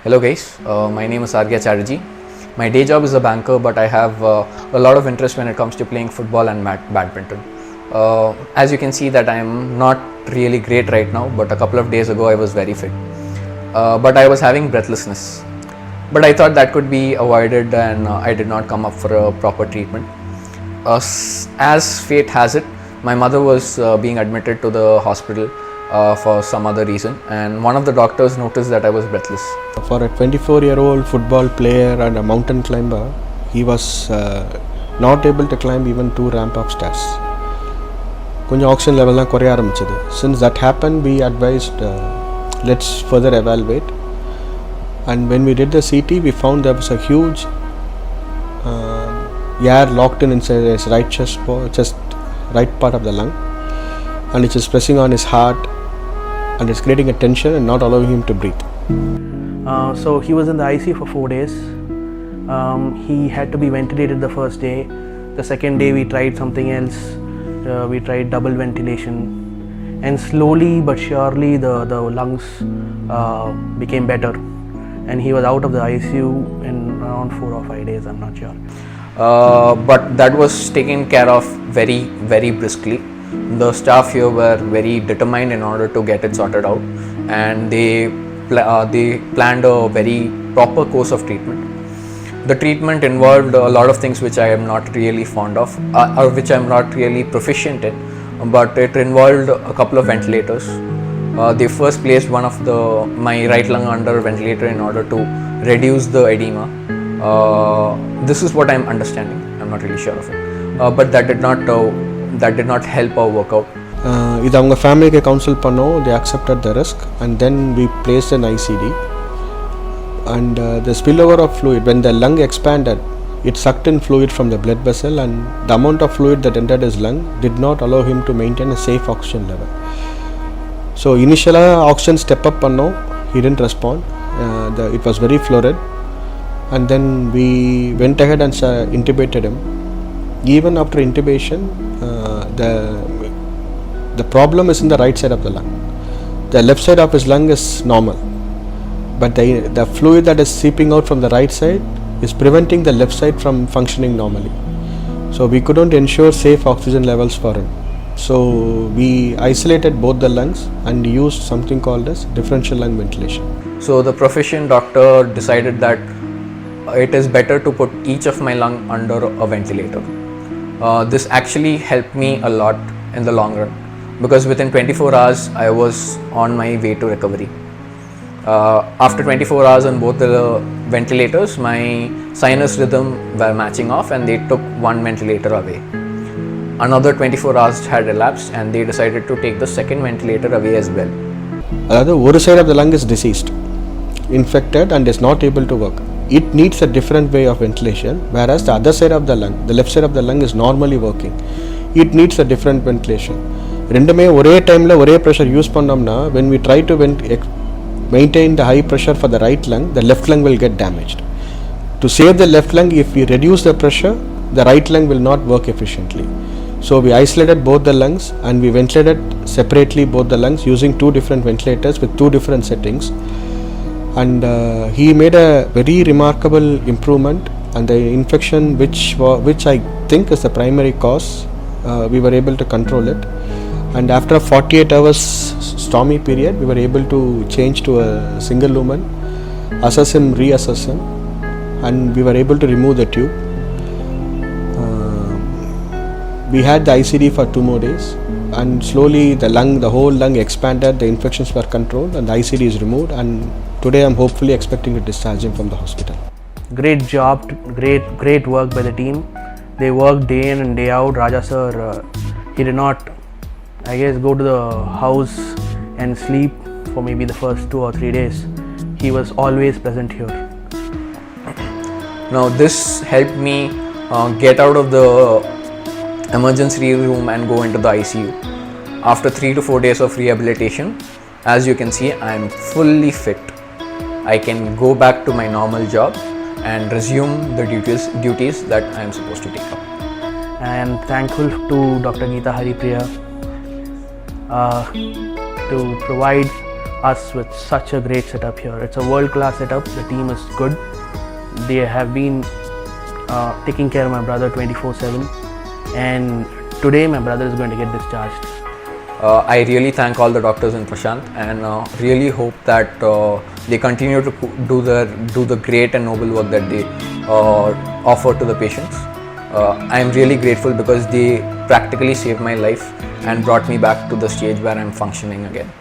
Hello guys, my name is Argya Chatterjee. My day job is a banker, but I have a lot of interest when it comes to playing football and badminton. As you can see that I am not really great right now, but a couple of days ago I was very fit. But I was having breathlessness. But I thought that could be avoided and I did not come up for a proper treatment. As fate has it, my mother was being admitted to the hospital for some other reason, and one of the doctors noticed that I was breathless. For a 24-year-old football player and a mountain climber, he was not able to climb even 2 ramp up stairs. கொஞ்சம் oxygen level தான் குறைய ஆரம்பிச்சது. Since that happened, we advised let's further evaluate. And when we did the CT, we found there was a huge air locked in inside his right chest, right part of the lung, and it is pressing on his heart, and it's creating a tension and not allowing him to breathe. So he was in the ICU for 4 days. He had to be ventilated the first day. The second day we tried something else. We tried double ventilation, and slowly but surely the lungs became better, and he was out of the ICU in around 4 or 5 days, I'm not sure. But that was taken care of very, very briskly. The staff here were very determined in order to get it sorted out, and they planned a very proper course of treatment. The treatment involved a lot of things which I am not really fond of, or which I am not really proficient in, but it involved a couple of ventilators. They first placed one of my right lung under ventilator in order to reduce the edema. This is what I am understanding. I am not really sure of it, but that did not help our workout. இது அவங்க ஃபேமிலிக்கு council பண்ணோம். They accepted the risk, and then we placed an ICD. And the spillover of fluid, when the lung expanded, it sucked in fluid from the blood vessel, and the amount of fluid that entered his lung did not allow him to maintain a safe oxygen level. So initially oxygen step up பண்ணோம், he didn't respond. It was very florid, and then we went ahead and intubated him. Even after intubation, the problem is in the right side of the lung. The left side of his lung is normal, but the fluid that is seeping out from the right side is preventing the left side from functioning normally. So we couldn't ensure safe oxygen levels for him. So we isolated both the lungs and used something called as differential lung ventilation. So the proficient doctor decided that it is better to put each of my lung under a ventilator. This actually helped me a lot in the long run, because within 24 hours I was on my way to recovery. After 24 hours on both the ventilators, my sinus rhythm were matching off, and they took one ventilator away. Another 24 hours had elapsed, and they decided to take the second ventilator away as well. The one side of the lung is diseased, infected, and is not able to work. It needs a different way of ventilation, whereas the other side of the lung, the left side of the lung, is normally working. It needs a different ventilation. ரெண்டுமே ஒரே டைமில் ஒரே pressure use பண்ணோம்னா, when we try to maintain the high pressure for the right lung, the left lung will get damaged. To save the left lung, if we reduce the pressure, the right lung will not work efficiently. So we isolated both the lungs, and we ventilated separately both the lungs using 2 different ventilators with 2 different settings. And he made a very remarkable improvement, and the infection which I think is the primary cause, we were able to control it. And after a 48 hours stormy period, we were able to change to a single lumen, reassess him, and we were able to remove the tube. We had the ICD for 2 more days, and slowly the whole lung expanded, the infections were controlled, and the ICD is removed, and today I'm hopefully expecting to discharge him from the hospital. Great job, great work by the team. They worked day in and day out. Raja sir, he did not, I guess, go to the house and sleep for maybe the first 2 or 3 days. He was always present here. Now this helped me get out of the emergency room and go into the ICU. After 3 to 4 days of rehabilitation, as you can see, I am fully fit. I can go back to my normal job and resume the duties that I am supposed to take up. I am thankful to Dr. Geeta Haripriya to provide us with such a great setup here. It's a world-class setup. The team is good. They have been taking care of my brother 24/7, and today my brother is going to get discharged. I really thank all the doctors in Prashant, and really hope that they continue to do the great and noble work that they offer to the patients. I am really grateful because they practically saved my life and brought me back to the stage where I am functioning again.